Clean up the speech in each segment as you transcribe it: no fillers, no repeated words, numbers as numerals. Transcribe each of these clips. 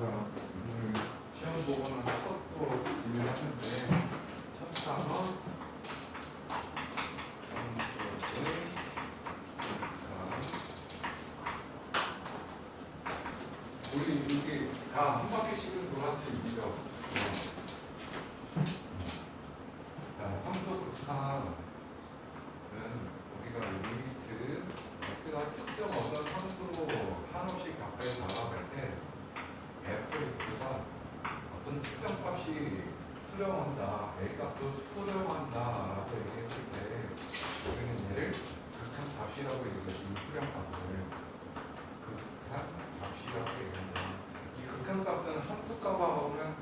오늘 시험 보고는 첫 수업 진행하는데 첫 단어 우리 이게 다 한 바퀴씩은 돌았지 이죠. 함수 극한은 우리가 리미트 x가 특정 어떤 함수로 한없이 가까이 다가갈 때 fx가 어떤 특정 값이 수렴한다, a 값도 수렴한다 라고 얘기했을 때 우리는 얘를 극한 값이라고 얘기해요. 이 수렴 값을 극한 값이라고 얘기한다. 이 극한 값은 함수 값하고는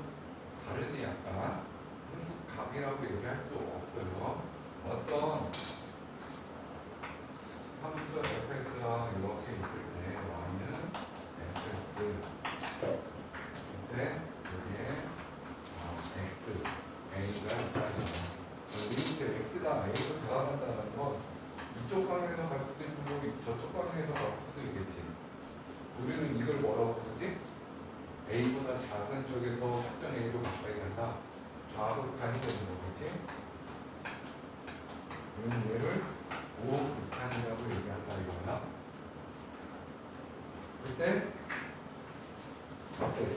다르지. 약간 함수 값이라고 얘기할 수 없어요. 어떤 함수 fx가 이렇게 있을 때 y는 fx 때 여기에 x a가 있다는 리미트 x가 a로 들어간다는 건 이쪽 방향에서 갈 수도 있고 저쪽 방향에서 갈 수도 있겠지. 우리는 이걸 뭐라고 부르지? a보다 작은 쪽에서 특정 a로 가까이 간다. 좌극한이 되는 거겠지? 얘를 우극한이라고 얘기한다 이거야. 그때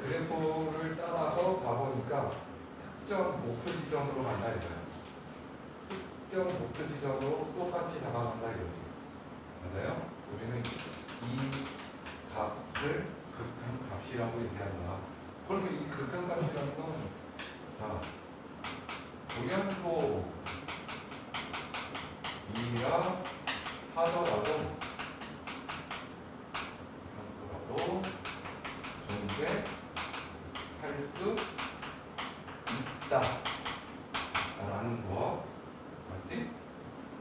그래프를 따라서 가보니까 특정 목표 지점으로 간다 이거야. 특정 목표 지점으로 똑같이 다가간다 이거지. 맞아요? 우리는 이 값을 극한 값이라고 얘기한다. 그러면 이 극한 값이라는 건 자, 불연소 이라 하더라도 존재할 수 있다 라는 거 맞지?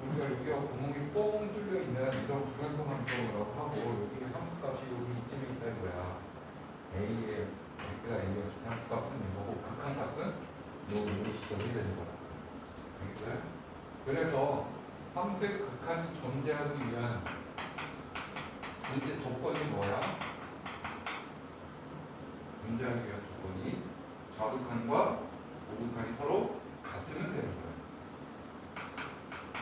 우리가 여기가 구멍이 뻥 뚫려 있는 이런 불연소 함수라고 하고 여기 함수값이 여기 이쯤에 있다 이거야. a의 x가 a였을 때 함수값은 이거고 극한값은 요 시점이 되는 거야. 알겠어요? 그래서 함수의 극한이 존재하기 위한 존재 조건이 뭐야? 존재하기 위한 조건이 좌극한과 우극한이 서로 같으면 되는 거야.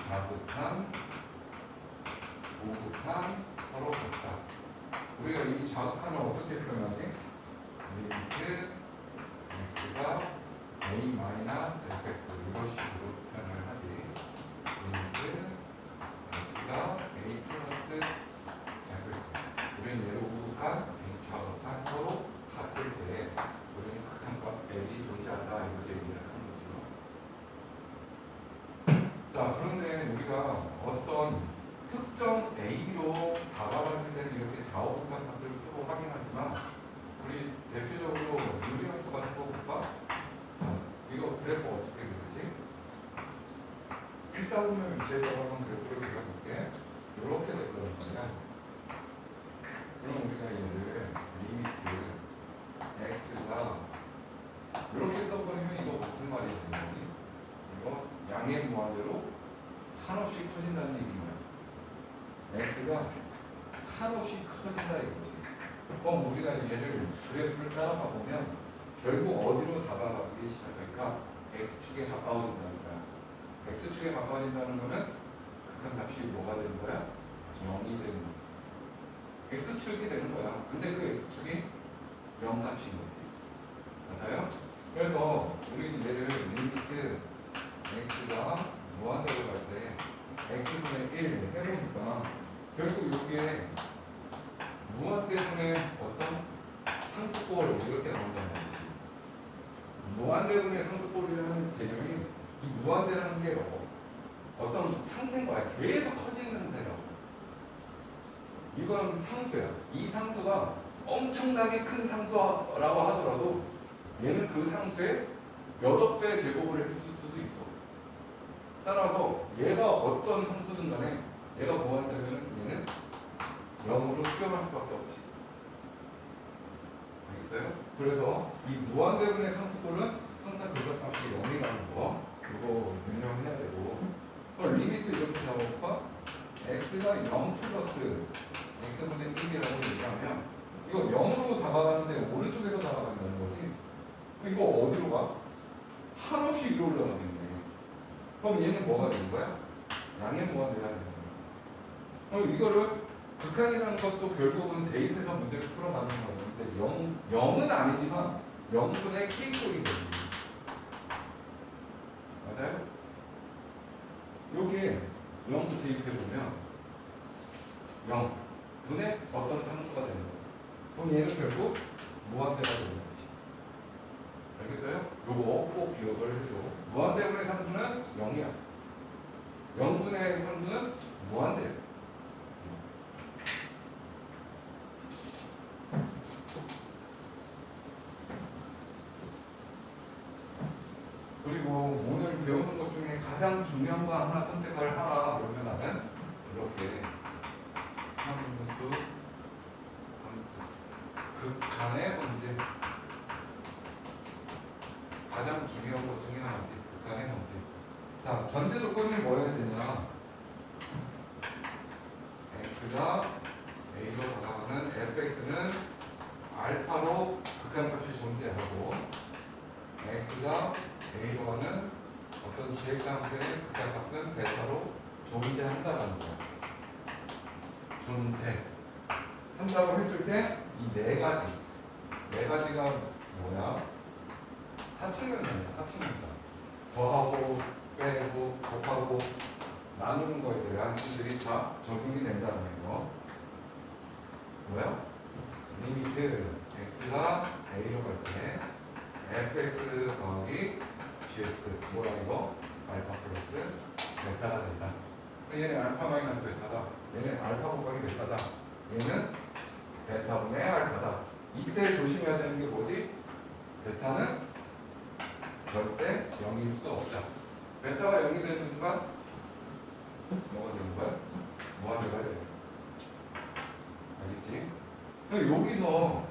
좌극한, 우극한 서로 같다. 우리가 이 좌극한을 어떻게 표현하지? 리미트 x가 a-fx 이런 식으로 표현을 하지. 리미트 x가 a 플러스 fx. 우리는 얘를 우극한, 좌극한 서로 같을 때 우리는 극한값 L이 존재한다 이렇게 얘기를 하는 거죠. 자, 그런데 우리가 어떤 특정 A로 다가갔을 때는 이렇게 좌우극한 값을 쓰고 확인하지만 우리 대표적으로 유리함수 같은 거 볼까? 자, 이거 그래프 어떻게 그리지? 1사분면 위치에서 한번 그래프를 그려볼게. 이렇게 될 거란 말이야. 그럼 우리가 얘를 리미트 x가 이렇게 써버리면 이거 무슨 말이 되는 거니? 이거 양의 무한대로 한없이 커진다는 얘기인 거야. x가 한없이 커진다 이거지. 그럼 우리가 얘를 그래프를 따라가 보면 결국 어디로 다가가기 시작할까? x축에 가까워진다는 거야. x축에 가까워진다는 거는 극한값이 뭐가 되는 거야? 0이 되는 거지. x축이 되는 거야. 근데 그 x축이 0값인 거지. 맞아요? 그래서 우리는 얘를 리미트 x가 무한대로 갈 때 x분의 1 해보니까 결국 여기에 무한대분의 어떤 상수꼴 이렇게 나온다는 거지. 무한대분의 상수꼴이라는 개념이 이 무한대라는 게 어떤 상태인 거야. 계속 커지는 상태라고. 이건 상수야. 이 상수가 엄청나게 큰 상수라고 하더라도 얘는 그 상수의 몇억 배 제곱을 했을 수도 있어. 따라서 얘가 어떤 상수든 간에 얘가 무한대면 얘는 0으로 수렴할 수밖에 없지. 알겠어요? 그래서 이 무한대분의 상수꼴은 항상 결과값이 0이라는 거 이거 유념해야 되고 리미트 이렇게 나오니까 x가 0 플러스 x분의 1이라고 얘기하면 이거 0으로 다가가는데 오른쪽에서 다가간다는 거지. 이거 어디로 가? 한없이 위로 올라가겠네. 그럼 얘는 뭐가 되는 거야? 양의 무한대가 되는 거야. 그럼 이거를 극한이라는 것도 결국은 대입해서 문제를 풀어가는 거였는데 0은 아니지만 0분의 K꼴인 거지. 맞아요? 여기에 0도 대입해보면 0분의 어떤 상수가 되는 거야. 그럼 얘는 결국 무한대가 되는 거지. 알겠어요? 요거 꼭 기억을 해줘. 무한대분의 상수는 0이야. 0분의 상수는 무한대야. 그리고 오늘 배우는 것 중에 가장 중요한 거 하나 선택을 하라 그러면 나는 이렇게 함수, 극한의 성질. 가장 중요한 것 중에 하나지. 극한의 성질. 자, 전제 조건이 뭐여야 되냐? x가 a로 다가가는 fx는 알파로 극한값이 존재하고 x가 a로 가는 어떤 gx함수의 극한값은 베타로 존재한다라는 거야. 존재한다고 했을 때 이 네 가지가 뭐야? 사칙문제야. 사칙문제. 더하고 빼고 곱하고 나누는 거에 대한 식들이 다 적용이 된다는 거. 뭐야? 리미트 x가 a로 갈 때 fx 더하기 gx 뭐야 이거? 알파 플러스 베타가 된다. 얘는 알파 마이너스 베타다. 얘는 알파 곱하기 베타다. 얘는 베타분의 알파다. 이때 조심해야 되는 게 뭐지? 베타는 절대 0일 수 없다. 베타가 0이 되는 순간 뭐가 되는 거야? 무한대가 돼요. 알겠지? 여기서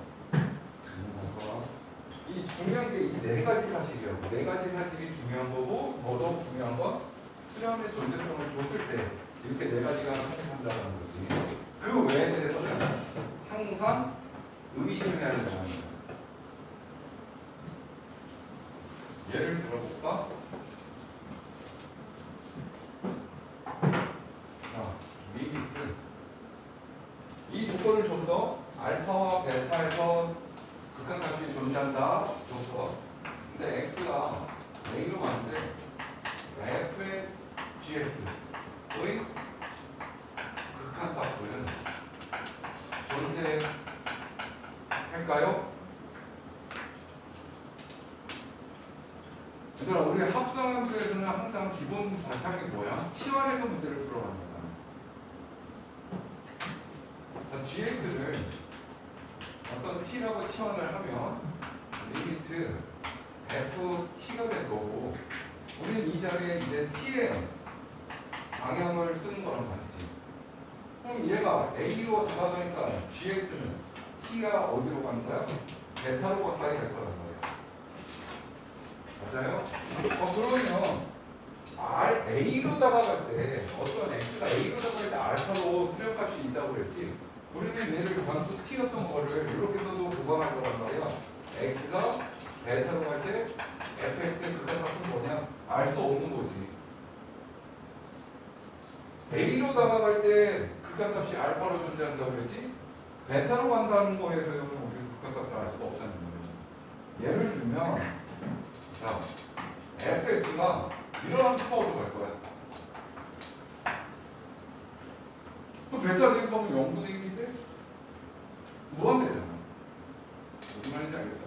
이 중요한 게 이 네 가지 사실이라고. 네 가지 사실이 중요한 거고 더더욱 중요한 건 수렴의 존재성을 줬을 때 이렇게 네 가지가 선택한다는 거지. 그 외에 대해서는 항상 의심해야 된다는 거야. 예를 들어볼까? 자, 리미트. 이 조건을 줬어. 알파와 베타에서 극한값이 존재한다. 줬어. 근데 x가 a로 가는데 f의 gx의 극한값은 존재할까요? 얘들아, 우리 합성함수에서는 항상 기본 바탕이 뭐야? 치환해서 문제를 풀어가는 거잖아. gx를 어떤 t라고 치환을 하면 리미트 ft가 될 거고 우리는 이 자리에 이제 t의 방향을 쓰는 거란 말이지. 그럼 얘가 a로 다가가니까 gx는 t가 어디로 가는 거야? 베타로 가까이 갈 거란 말이야. 맞아요? 그러면 a로 다가갈 때 어떤 x가 a로 다가갈 때 알파로 수렴값이 있다고 그랬지. 우리는 얘를 변수 t였던 거를 이렇게 써도 구분할 거란 말이야. x가 베타로 갈 때 fx의 극한값은 뭐냐? 알 수 없는 거지. a로 다가갈 때 극한값이 알파로 존재한다고 그랬지? 베타로 간다는 거에서는 우리 극한값을 알 수가 없다는 거예요. 예를 들면 자, fx가 이런 파워로 갈 거야. 그럼 베타 대입하면 0분의 1인데 무한대잖아. 무슨 말인지 알겠어?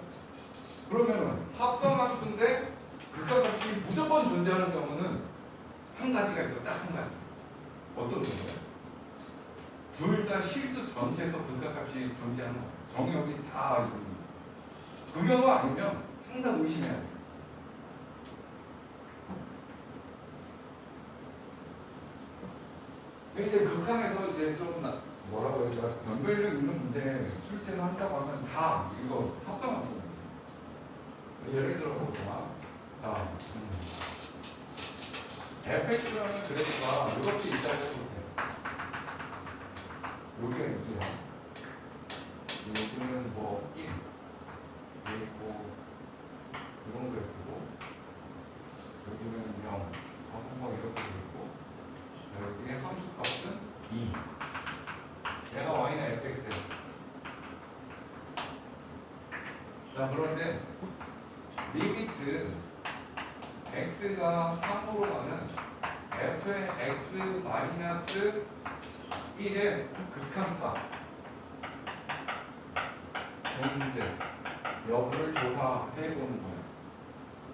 그러면은 합성함수인데 극한값이 무조건 존재하는 경우는 한 가지가 있어. 딱 한 가지. 어떤 경우야? 둘 다 실수 전체에서 극한값이 존재하는 거야. 정역이 다 이루는 거야. 그 경우가 아니면 항상 의심해야 돼. 이제 극한에서 이제 좀 뭐라고 해야 되나 연결력 있는 문제 출제를 한다고 하면 다 이거 합성함수인 거지. 예를 들어 보자. 자, fx라는 그래프가 이렇게 있다고 해도 돼. 요게 2야. 요거는 자, 그런데 리미트 x가 3으로 가는 f의 x 마이너스 1의 극한값 존재 여부를 조사해 보는 거야.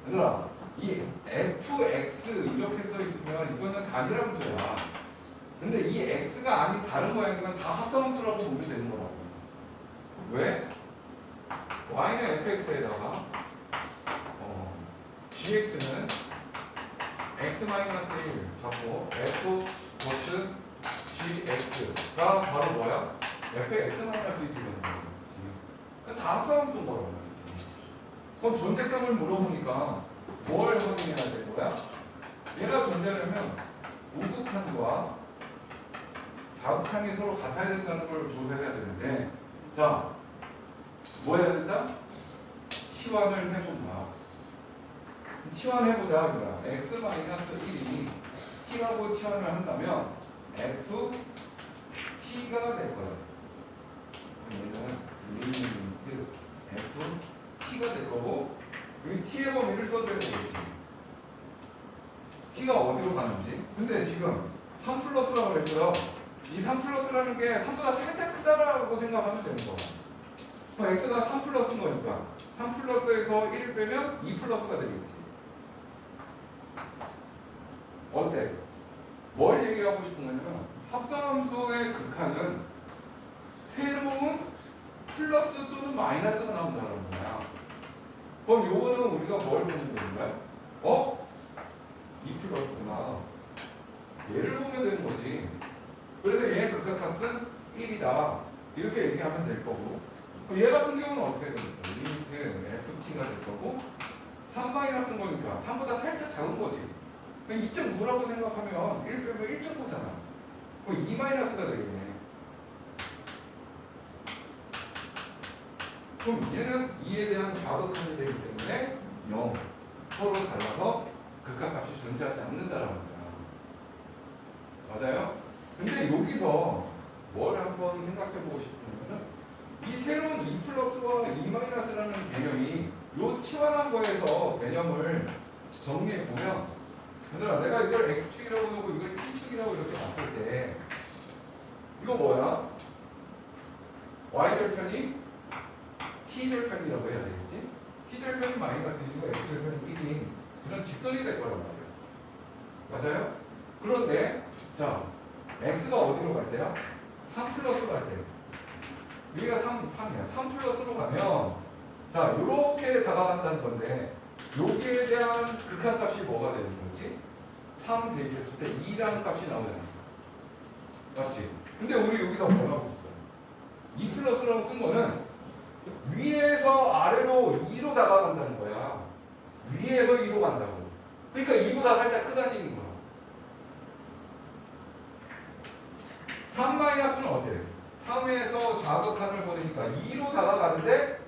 얘들아, 이 fx 이렇게 써 있으면 이거는 단일함수야. 근데 이 x가 아닌 다른 모양이면 다 합성함수라고 보면 되는 거라고. 왜? y는 fx에다가 gx는 x-1 잡고 f 코스 gx가 바로 뭐야? f의 x-1이 되는 거야. 다 합성함수인 거라고 말이지. 그럼 존재성을 물어보니까 뭘 확인해야 될 거야? 얘가 존재하려면 우극한과 자극한이 서로 같아야 된다는 걸 조사해야 되는데, 자, 뭐 해야 된다? 치환을 해본다. 치환해보자. 그러니까 x-1이 t라고 치환을 한다면 f t가 될 거야. 얘는 리미트 f t가 될 거고, 그 t의 범위를 써줘야 되겠지. t가 어디로 가는지. 근데 지금 3 플러스라고 그랬고요. 이 3 플러스라는 게 3보다 살짝 크다라고 생각하면 되는 거야. 그럼 x가 3 플러스인 거니까 3 플러스에서 1을 빼면 2 플러스가 되겠지. 어때? 뭘 얘기하고 싶은 거냐면 합성함수의 극한은 새로운 플러스 또는 마이너스가 나온다는 거야. 그럼 요거는 우리가 뭘 보면 되는 거야? 2 플러스구나. 얘를 보면 되는 거지. 그래서 얘의 극한값은 1이다. 이렇게 얘기하면 될 거고. 얘 같은 경우는 어떻게 되겠어? 리미트 ft가 될 거고 3-인 거니까 3보다 살짝 작은 거지. 2.9라고 생각하면 1 빼면 1.9잖아. 그럼 2-가 되겠네. 그럼 얘는 2에 대한 좌극한이 되기 때문에 0. 서로 달라서 극한값이 존재하지 않는다라는 거야. 맞아요? 근데 여기서 뭘 한번 생각해보고 싶으면은 이 새로운 2 플러스와 2 마이너스라는 개념이 요 치환한 거에서 개념을 정리해보면, 얘들아, 내가 이걸 x축이라고 하고 이걸 t축이라고 이렇게 봤을 때 이거 뭐야? y절편이 t절편이라고 해야 되겠지? t절편이 마이너스 1이고 x절편이 1인 그런 직선이 될 거란 말이야. 맞아요? 그런데 자, x가 어디로 갈 때야? 3 플러스 갈 때. 여기가 3이야. 3 플러스로 가면 자, 요렇게 다가간다는 건데 여기에 대한 극한값이 뭐가 되는 거지? 3 대입했을 때 2라는 값이 나오잖아. 맞지? 근데 우리 여기다 뭐라고 썼어요? 2 플러스라고 쓴 거는 위에서 아래로 2로 다가간다는 거야. 위에서 2로 간다고. 그러니까 2보다 살짝 크다는 얘기인 거야. 3-는 어때? 3에서 좌극한을 보내니까 2로 다가가는데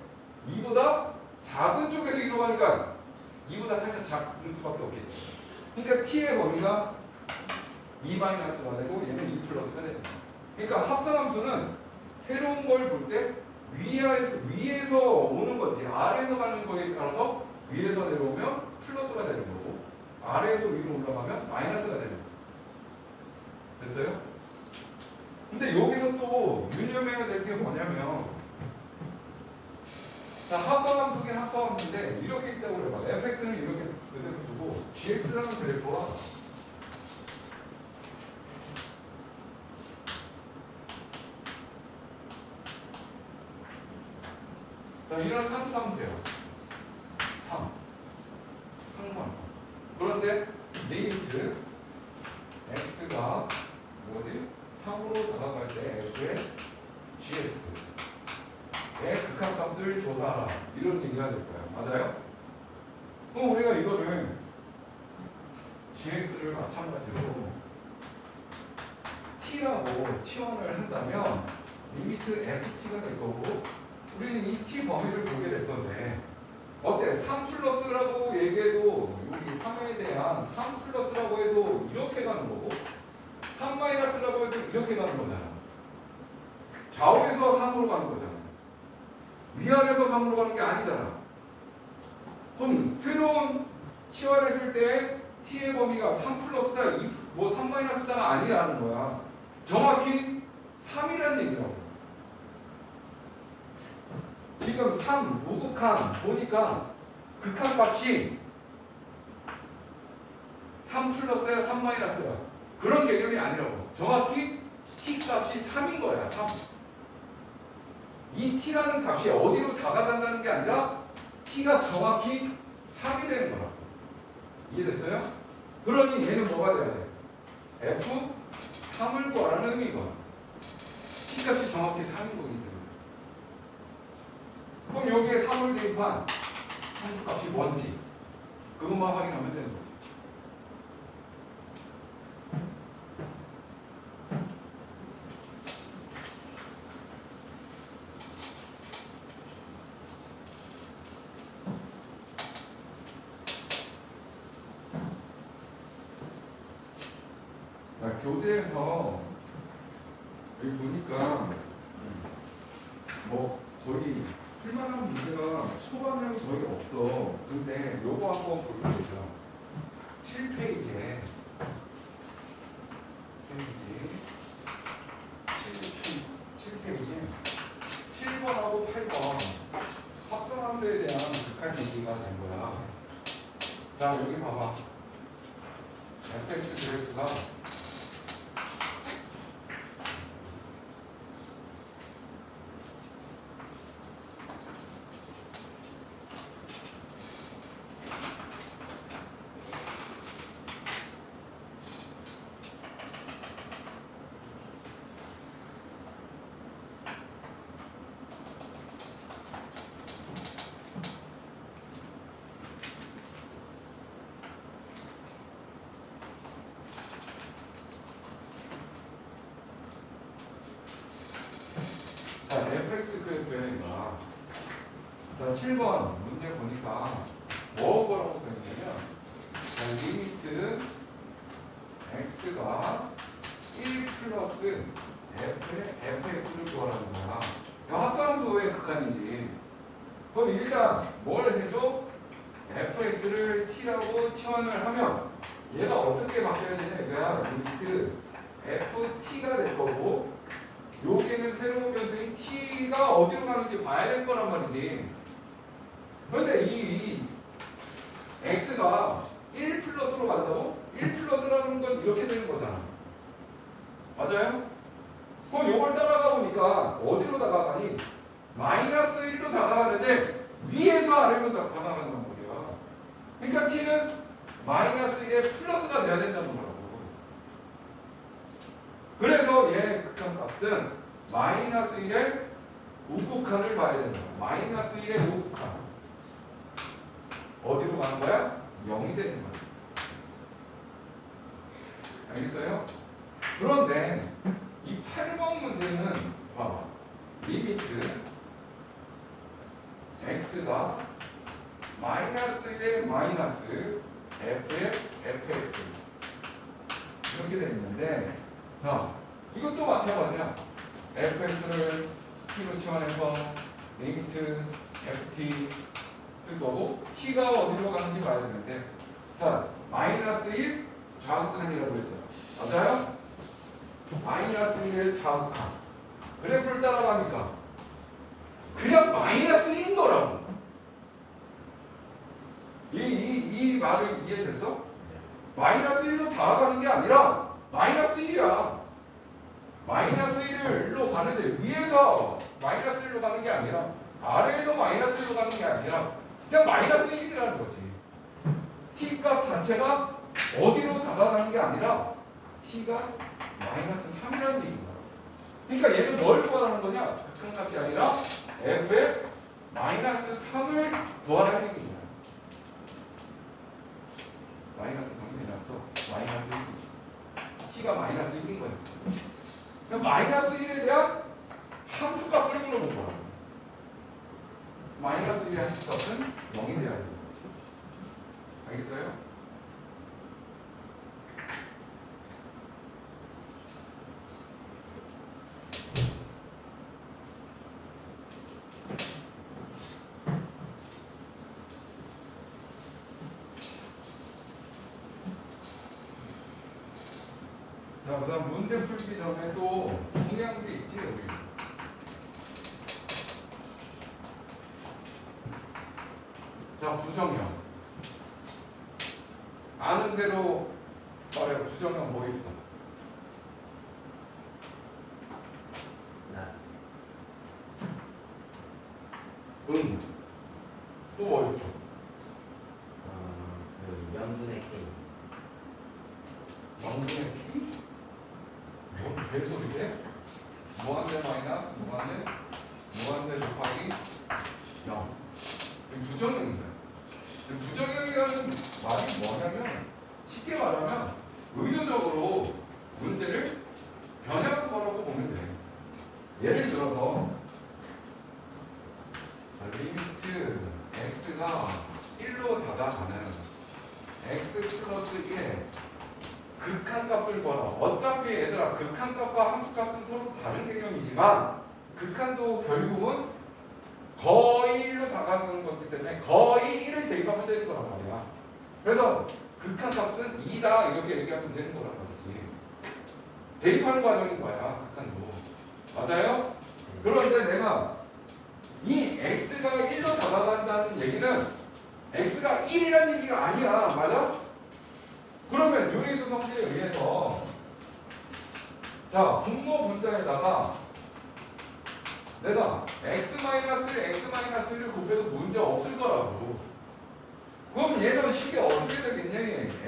2보다 작은 쪽에서 2로 가니까 2보다 살짝 작을 수밖에 없겠지. 그러니까 t의 범위가 2-가 되고 얘는 2 플러스가 됩니다. 그러니까 합성함수는 새로운 걸 볼 때 위에서 오는 거지. 아래에서 가는 거에 따라서 위에서 내려오면 플러스가 되는 거고 아래에서 위로 올라가면 마이너스가 되는 거예요. 됐어요? 근데 여기서 또 유념해야 될 게 뭐냐면, 자, 합성함수긴 합성함수인데 이렇게 있다고 그래봐. fx는 이렇게 그대로 두고 gx라는 그래프와 자, 이런 상수함수예요. 3 상수함수. 그런데 리미트 x가 뭐지? 3으로 다가갈 때 f의 gx의 극한값을 조사하라. 이런 얘기가 될 거야. 맞아요? 그럼 우리가 이거를 gx를 마찬가지로 t라고 치환을 한다면 리미트 ft가 될 거고 우리는 이 t 범위를 보게 될 건데 어때? 3 플러스라고 얘기해도 여기 3에 대한 3 플러스라고 해도 이렇게 가는 거고 3 마이너스라고 해도 이렇게 가는 거잖아. 좌우에서 3으로 가는 거잖아. 위아래에서 3으로 가는 게 아니잖아. 그럼 새로운 치환했을 때 t의 범위가 3 플러스다, 2, 뭐 3 마이너스다가 아니라는 거야. 정확히 3이라는 얘기라고. 지금 3 무극한 보니까 극한 값이 3 플러스야, 3 마이너스야. 그런 개념이 아니라고. 정확히 t 값이 3인 거야, 3. 이 t라는 값이 어디로 다가간다는 게 아니라 t가 정확히 3이 되는 거라고. 이해됐어요? 그러니 얘는 뭐가 돼야 돼? f3을 구하라는 의미인 거야. t 값이 정확히 3인 거기 때문에. 그럼 여기에 3을 대입한 함수 값이 뭔지 그것만 확인하면 되는 거지. 교재에서 여기 보니까 뭐 거의 풀만한 문제가 초반에는 거의 없어. 근데 요거 한번 볼게요. 7페이지에 7페이지 7번하고 8번 합성함수에 대한 극한 얘기가 된 거야. 자 여기 봐봐. fx 그래프가 자, fx 그래프가 자, 7번 문제 보니까 뭐라고 써있냐면 자, 리미트 x가 1 플러스 fx를 구하라는 거야. 합성함수의 극한이지. 그럼 일단 뭘 해줘? fx를 t라고 치환을 하면 얘가 어떻게 바뀌어야 되냐 이거야. 리미트 ft가 될 거고 여기에는 새로운 변수인 t가 어디로 가는지 봐야 될 거란 말이지. 그런데 이 x가 1 플러스로 간다고? 1 플러스라는 건 이렇게 되는 거잖아. 맞아요? 그럼 요걸 따라가 보니까 어디로 다가가니? 마이너스 1로 다가가는데 위에서 아래로 다가간단 말이야. 그러니까 t는 마이너스 1에 플러스가 돼야 된다는 거라고. 그래서 얘 극한값은 마이너스 1의 우극한을 봐야 된다. 마이너스 1의 우극한. 어디로 가는 거야? 0이 되는 거야. 알겠어요? 그런데 이 8번 문제는 봐봐. 리미트 x가 마이너스 1의 마이너스 f의 fx 이렇게 되어 있는데 자, 이것도 마찬가지야. fx를 t로 치환해서 리미트 ft 쓸 거고 t가 어디로 가는지 봐야 되는데 자, 마이너스 1 좌극한이라고 했어요. 맞아요? 마이너스 1의 좌극한. 그래프를 따라가니까 그냥 마이너스 1인 거라고. 이 말을 이해됐어? 마이너스 1로 다가가는 게 아니라 마이너스 1이야. 마이너스 1로 가는데 위에서 마이너스 1로 가는 게 아니라 아래에서 마이너스 1로 가는 게 아니라 그냥 마이너스 1이라는 거지. t 값 자체가 어디로 다가가는 게 아니라 t가 마이너스 3이라는 얘기인 거야. 그러니까 얘는 뭘 구하라는 거냐? 극한값이 아니라 f의 마이너스 3을 구하라는 얘기인 거야. 마이너스 3이 해놨어. 마이너스 1. t가 마이너스 1인 거야. 그럼 마이너스 1에 대한 함수값을 물어본 거야. 마이너스 1의 함수값은 0이 돼야 되는 거지. 알겠어요? 그다음 문제 풀기 전에 또 중요한 게 있지 우리. 자, 부정형. 아는 대로 말해. 부정형 뭐 있어? 나. 응. 또 뭐 있어? 그 명분의 K. 명분의 K? 뭔 개소리지? 무한대 마이너스 무한대 곱하기 0. 부정형이다. 부정형이라는 말이 뭐냐면 쉽게 말하면 의도적으로 문제를 변형한 거라고 보면 돼. 예를 들어서 리미트 x가 1로 다가가는 x 플러스 1의 극한값을 구하라. 어차피 얘들아 극한값과 함수값은 서로 다른 개념이지만 극한도 결국은 거의 1로 다가가는 거기 때문에 거의 1을 대입하면 되는 거란 말이야. 그래서 극한값은 2다 이렇게 얘기하면 되는 거란 말이지. 대입하는 과정인 거야 극한도. 맞아요? 그런데 내가 이 x가 1로 다가간다는 얘기는 x가 1이라는 얘기가 아니야. 맞아? 그러면 유리수 성질에 의해서 자 분모 분자에다가 내가 x-를 곱해도 문제 없을 거라고. 그럼 얘는 쉽게 어떻게 되겠냐?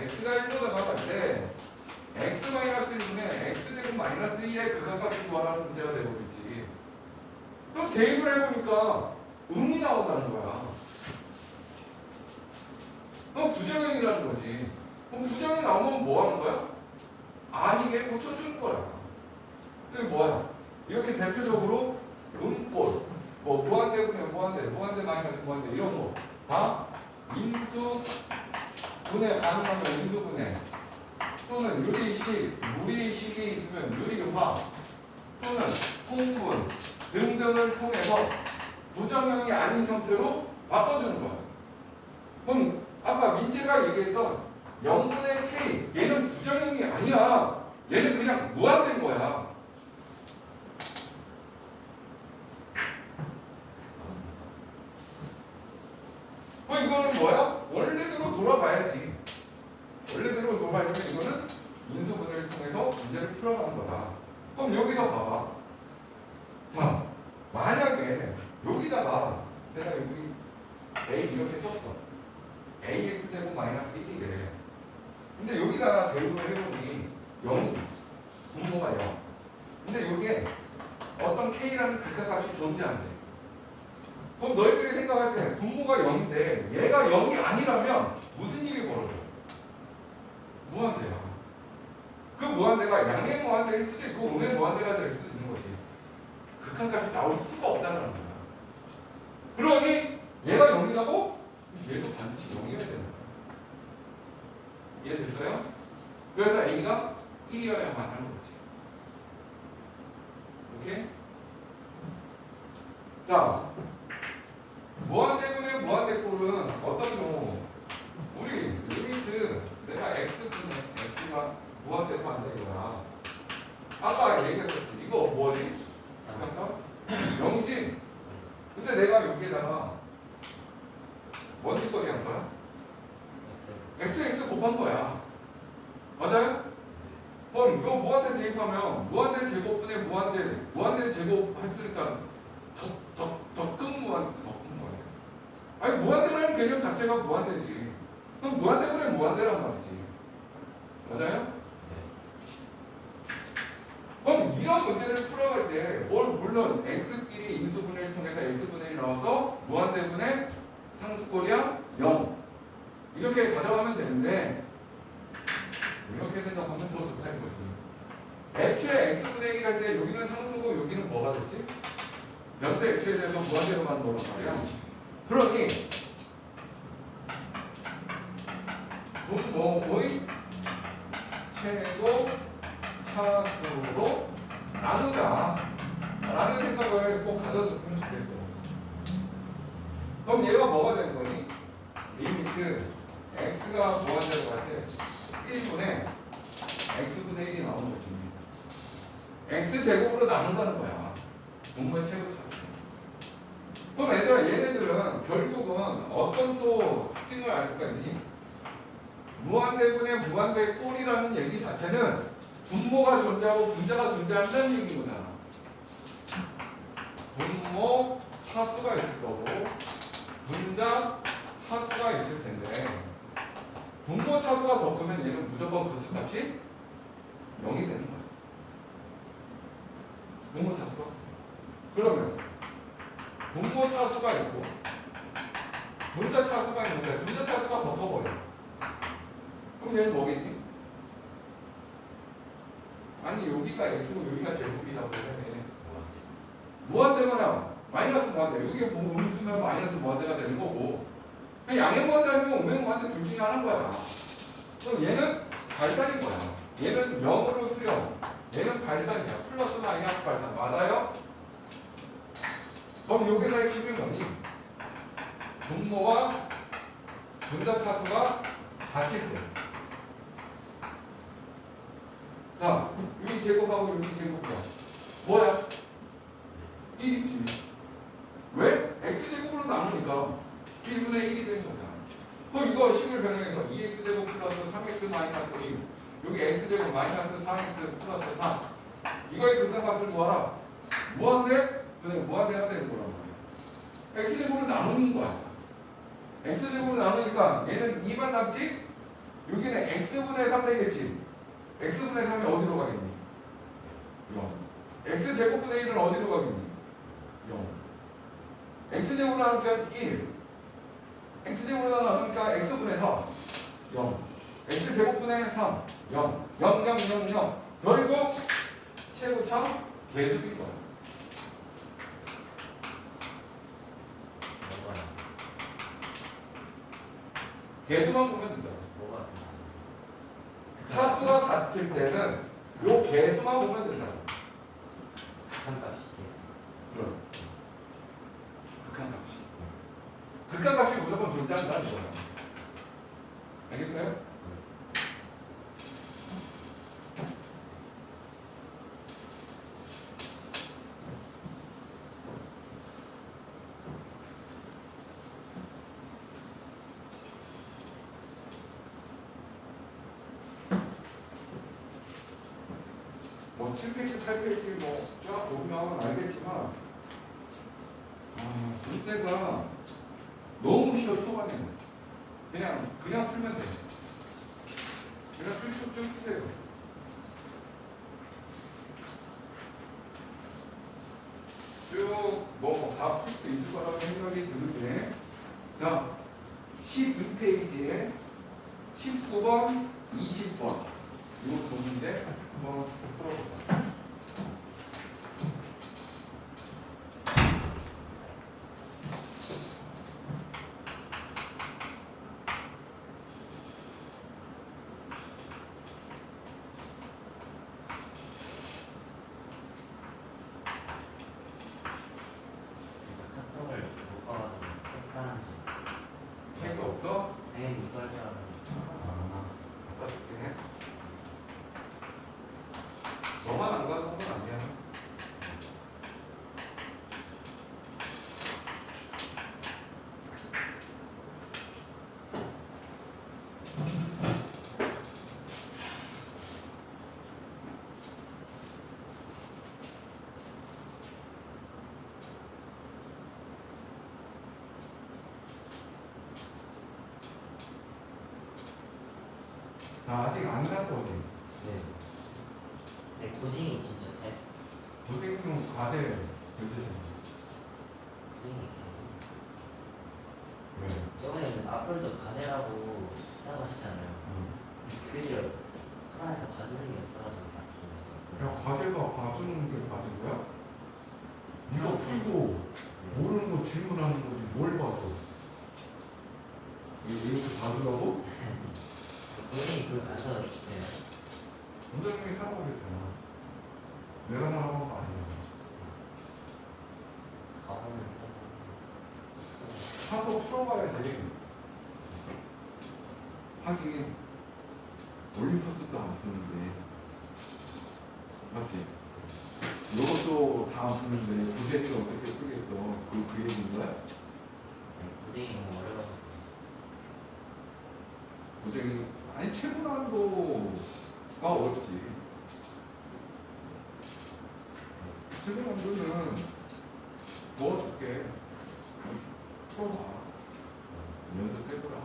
x가 1로 다가갈 때 x-1분의 x제곱 마이너스 1의 극한값을 구하라는 문제가 되어버리지. 그럼 대입을 해보니까 음이 나온다는 거야. 그럼 부정형이라는 거지. 그럼 부정형이 나오면 뭐 하는 거야? 아니게 고쳐주는 거야. 이게 뭐야? 이렇게 대표적으로 음꼴, 뭐 무한대분의 무한대 마이너스 무한대 이런 거 다 인수 분해 가능하면 인수 분해 또는 유리식, 무리식이 있으면 유리화 또는 통분 등등을 통해서 부정형이 아닌 형태로 바꿔주는 거야. 그럼 아까 민재가 얘기했던 0분의 K 얘는 부정형이 아니야. 얘는 그냥 무한대인 거야. 이거는 뭐야? 원래대로 돌아가야지. 원래대로 돌아가려면 이거는 인수분해를 통해서 문제를 풀어가는 거다. 그럼 여기서 봐봐. 자, 만약에 여기다가 내가 여기 A 이렇게 썼어. AX제곱 마이너스 1이래. 근데 여기다가 대입을 해보니 0이 분모가 0. 근데 여기에 어떤 K라는 극한값이 존재한대. 그럼 너희들이 생각할 때 분모가 0인데 얘가 0이 아니라면 무슨 일이 벌어져? 무한대야. 그 무한대가 양의 무한대일 수도 있고 음의 무한대가 될 수도 있는 거지. 극한값이 나올 수가 없다는 거야. 그러니 얘가 0이라고? 얘도 반드시 0이어야 되는 거야. 이해됐어요? 그래서 A가 1이어야만 하는 거지. 오케이? 자, 무한대분의 무한대꼴은 어떤 경우? 우리 리미트 내가 x분의 x가 무한대로 한다 이거야. 아까 얘기했었지. 이거 뭐지? 잠깐 0이지? 근데 내가 여기에다가 뭔 짓거리 한 거야? x 곱한 거야. 맞아요? 그럼 이거 무한대 대입하면 무한대 제곱분의 무한대 제곱 했으니까 더 큰 무한대. 아니 무한대라는 개념 자체가 무한대지. 그럼 무한대분의 무한대란 말이지. 맞아요? 그럼 이런 문제를 풀어갈 때 물론 x끼리 인수분해를 통해서 x분해를 나와서 무한대분의 상수꼴이야 0 이렇게 가져가면 되는데 이렇게 생각하면 더 좋다는 거지. 애초에 x분의 1 할 때 여기는 상수고 여기는 뭐가 됐지? 연수 x에 대해서 무한대로 만든 거란 말이야. 그러니 분모의 최고 차수로 나누자 라는 생각을 꼭 가져줬으면 좋겠어. 그럼 얘가 뭐가 되는 거니? 리미트 x가 무한대로 갈 때 1분의 x분의 1이 나오는 거지. x제곱으로 나눈다는 거야. 분모의 최고 차수. 그럼 얘들아, 얘네들은 결국은 어떤 또 특징을 알 수가 있니? 무한대분의 무한대 꼴이라는 얘기 자체는 분모가 존재하고 분자가 존재한다는 얘기구나. 분모 차수가 있을 거고 분자 차수가 있을 텐데 분모 차수가 더 크면 얘는 무조건 극한값이 0이 되는 거야. 분모 차수가. 그러면 분모 차수가 있고 분자 차수가 있는데 분자 차수가 더 커버려. 그럼 얘는 뭐겠니? 아니 여기가 x고 여기가 제곱이라고 해. 무한대거나 마이너스 무한대. 여기에 보면 음수면 마이너스 무한대가 되는 거고 그냥 양의 무한대 아니면 음의 무한대 둘 중에 하나인 거야. 그럼 얘는 발산인 거야. 얘는 0으로 수렴. 얘는 발산이야. 플러스 마이너스 발산. 맞아요? 그럼 여기서 핵심이 뭐니? 분모와 분자 차수가 같을 때. 자, 여기 제곱하고 여기 제곱이야. 뭐야? 1이지. 왜? x제곱으로 나누니까 1분의 1이 되는 거잖아. 그럼 이거 식을 변형해서 2x제곱 플러스 3x 마이너스 1 여기 x제곱 마이너스 4x 플러스 3 이거의 극한값을 구하라. 무한대? 그래, 무한대가 되는 거란 말이야. x제곱으로 나누는 거야. x제곱으로 나누니까 얘는 2만 남지? 여기는 x분의 3 되겠지. x분의 3이 어디로 가겠니? 0. x제곱분의 1은 어디로 가겠니? 0. x제곱으로 나누니까 1. x제곱으로 나누니까 x분의 4. 0. x제곱분의 3. 0. 0, 0, 0, 0. 결국 최고차 계수인 거야. 계수만 보면 된다. 뭐가 차수가 같을 때는 요 계수만 보면 된다. 극한값이 계수. 그럼 극한값이. 극한값이 무조건 존재한다는 거야. 알겠어요? 뭐 7페이지, 8페이지 뭐쫙 보면 알겠지만 문제가 너무 쉬워. 초반에는 그냥 풀면 돼. 그냥 쭉쭉쭉 푸세요. 쭉 뭐 다 풀 수 있을 거라고 생각이 드는데 자 12페이지에 19번 20번 이거 두 문제 한번 풀어보자. 카톡을 못 봐가지고 책 사는지. 책이 없어? 당연히 이걸 줄 알았는데. 갖다 줄게 해. 너만 안 가는 건 아니야. 아직 안 갔거든. 네. 네, 고징이 진짜 잘. 도생용 과제 문제잖아. 고징이 왜? 저번에 앞으로도 과제라고 생각하시잖아요. 그죠? 하나에서 봐주는 게 없어가지고 딱히. 야 과제가 봐주는 게 과제야? 네가 풀고 모르는 거 질문하는 거지 뭘 봐줘? 이렇게 봐주라고? 고징이 그걸 가서 네. 원장님이 하라고 그랬잖아. 내가 하라고 한 거 아니야. 가보면 사서 풀어봐야지. 하긴 올림푸스도 안 쓰는데 맞지? 이것도 다음 푸는데 고생을 어떻게 풀겠어? 그 얘기인 거야? 고생이 너무 어려워서. 고생이 아니 최고난도가 어렵지. 최고난도는 도와줄게. 풀어봐. 연습해보라.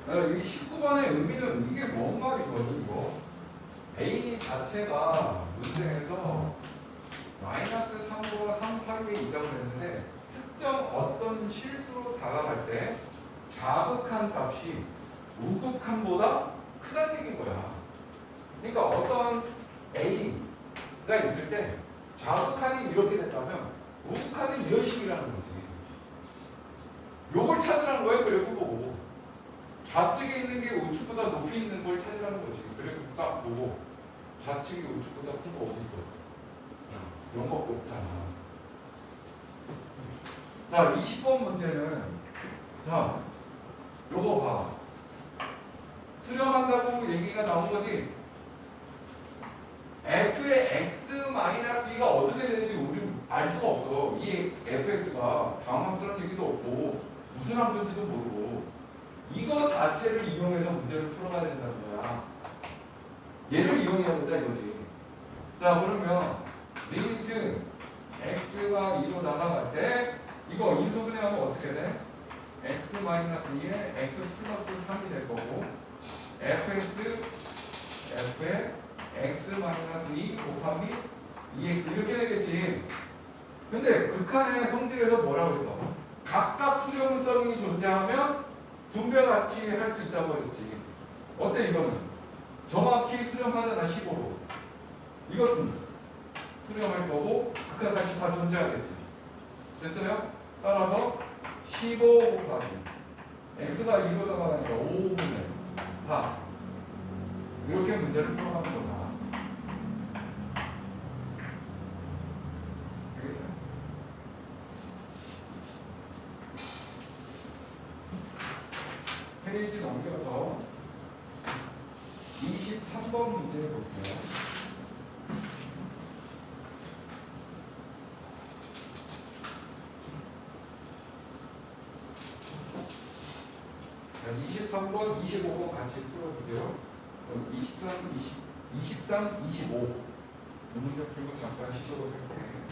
이 19번의 의미는 이게 뭔 말이거든 이거. A 자체가 문제에서 마이너스 3보다 3, 4에 있다고 했는데 특정 어떤 실수로 다가갈 때 자극한 값이 우극한보다 크다는 얘기인 거야. 그러니까 어떤 A가 있을 때 자극한이 이렇게 됐다면 우극한이 이런 식이라는 거지. 요걸 찾으라는 거예요. 그래프 보고. 좌측에 있는 게 우측보다 높이 있는 걸 찾으라는 거지. 그래프 딱 보고 좌측이 우측보다 큰 거 어디 있어? 이런 거 없잖아. 자, 20번 문제는 자, 요거 봐. 수렴한다고 얘기가 나온 거지. f의 x-2가 어떻게 되는지 우리는 알 수가 없어. 이 fx가 당황스러운 얘기도 없고 무슨 함수인지도 모르고 이거 자체를 이용해서 문제를 풀어가야 된다는 거야. 얘를 이용해야 된다 이거지. 자, 그러면 리미트 x가 2로 나가갈 때 이거 인수분해하면 어떻게 돼? x-2에 x 플러스 3이 될 거고 fx의 x-2 곱하기 2x 이렇게 되겠지. 근데 극한의 성질에서 뭐라고 했어? 각각 수렴성이 존재하면 분배같이 할 수 있다고 했지. 어때 이거는? 정확히 수렴하잖아 15로. 이것은 수렴할 거고 극한값이 다 존재하겠지. 됐어요? 따라서 15 곱하기 x가 2로 나가니까 5분의 4 이렇게 문제를 풀어가는 거다. 알겠어요? 페이지 넘겨서 23번 문제 볼게요. 자, 23번, 25번 같이 풀어주세요. 23, 25. 이 문제 풀고 잠깐 쉬도록 할게요.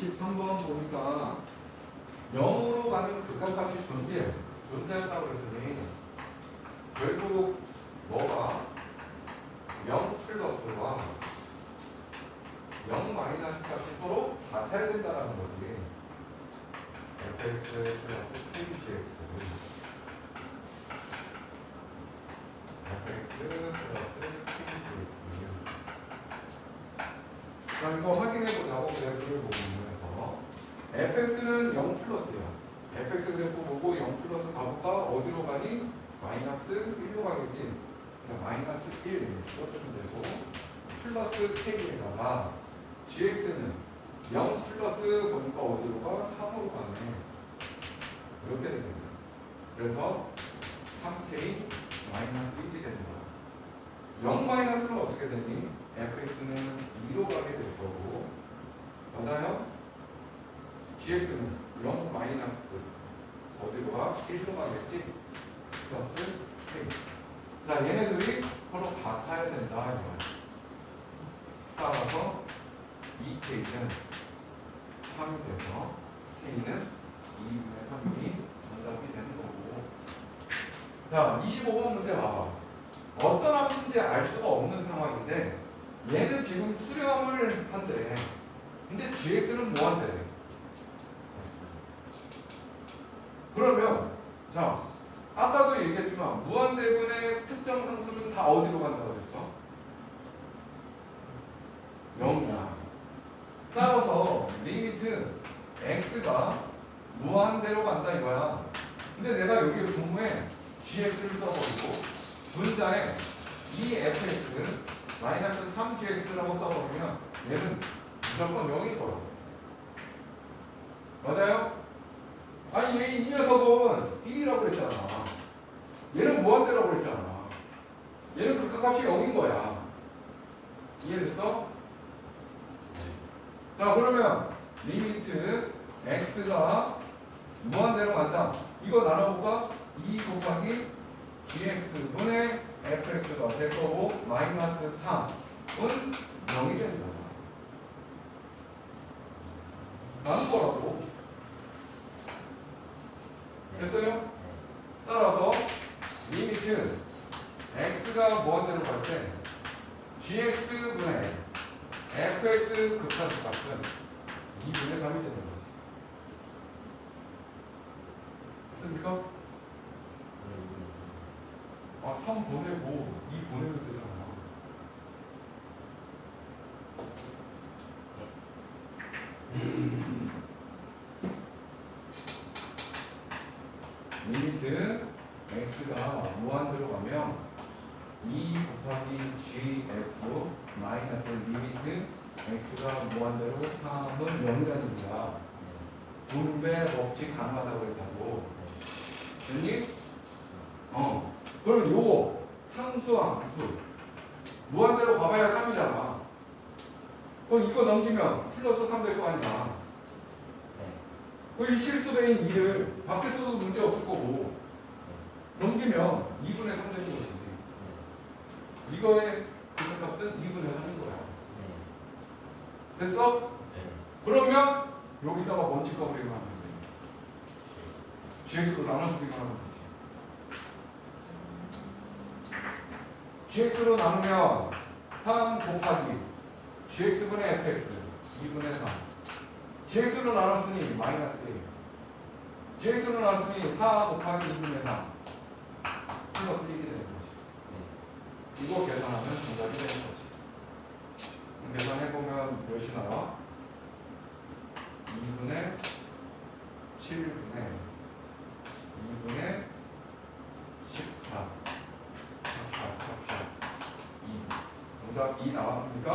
23번 보니까 0으로 가는 극한값이 존재한다고 그랬으니 결국 뭐가 0 플러스와 0 마이너스 값이 서로 같아야 된다는 거지. fx 플러스 kgx fx 플러스 kgx. 자, 이거 확인해보자고 그래프를 보고 있면서 fx는 0 플러스야. fx 그래프 보고 0 플러스 가볼까? 어디로 가니? 마이너스 1로 가겠지. 그러니까 마이너스 1 써주면 되고 플러스 k에다가 gx는 0 플러스 보니까 어디로 가? 3으로 가네. 이렇게 됩니다. 그래서 3k 마이너스 1이 됩니다. 0 마이너스는 어떻게 되니? fx는 2로 가게 될 거고, 맞아요? gx는 0 마이너스 어디로 가? 1로 가겠지? 플러스 k. 자, 얘네들이 서로 같아야 된다 이거야. 따라서 2k는 3이 돼서 k는 2분의 3이 정답이 되는 거고. 자, 25번 문제 봐봐. 어떤 합인지 알 수가 없는 상황인데 얘는 지금 수렴을 한대. 근데 gx는 뭐 한대? 그러면 자, 아까도 얘기했지만 무한대분의 특정 상수는 다 어디로 간다고 했어? 0이야. 따라서 리미트 x가 무한대로 간다 이거야. 근데 내가 여기 분모에 gx를 써버리고 분자에 2fx 마이너스 3gx라고 써버리면 얘는 무조건 0일 거야. 맞아요? 아니 이 녀석은 1이라고 그랬잖아. 얘는 무한대라고 그랬잖아. 얘는 극한값이 0인 거야. 이해됐어? 자, 그러면 리미트 x가 무한대로 간다. 이거 나눠볼까? 2 곱하기 gx분의 fx가 될 거고 마이너스 3은 0이 됩니다. 나눈 거라고. 됐어요? 따라서 리미트 x가 무한대로 갈 때 gx분의 fx 극한값은 2분의 3이 되는 거지. 됐습니까? 아, 3 보내고 2 보내면 되잖아. 리미트 x가 무한대로 가면 2 곱하기 gf 마이너스 리미트 x가 무한대로 3은 0이라는 얘기야. 분배 법칙 가능하다고 했다고. 됐니? 그럼 요거 상수와 함수 무한대로 가봐야 3이잖아. 그럼 이거 넘기면 플러스 3 될 거 아니야. 이 실수배인 2를 밖에 써도 문제 없을 거고 넘기면 2분의 3 되는 거지. 이거의 극한값은 2분의 3인 거야. 됐어? 그러면 여기다가 먼지 커버리기만 하면 돼. gx로 나눠주기만 하면 되지. gx로 나누면 3 곱하기 gx분의 fx 2분의 3. gx로 나눴으니 마이너스 1. gx로 나눴으니 4 곱하기 2분의 3 플러스 1이 되는 거지. 이거 계산하면 정답이 되는 거지. 계산해보면 몇이 나와? 2분의 7분의 2분의 14 2. 정답 2 나왔습니까?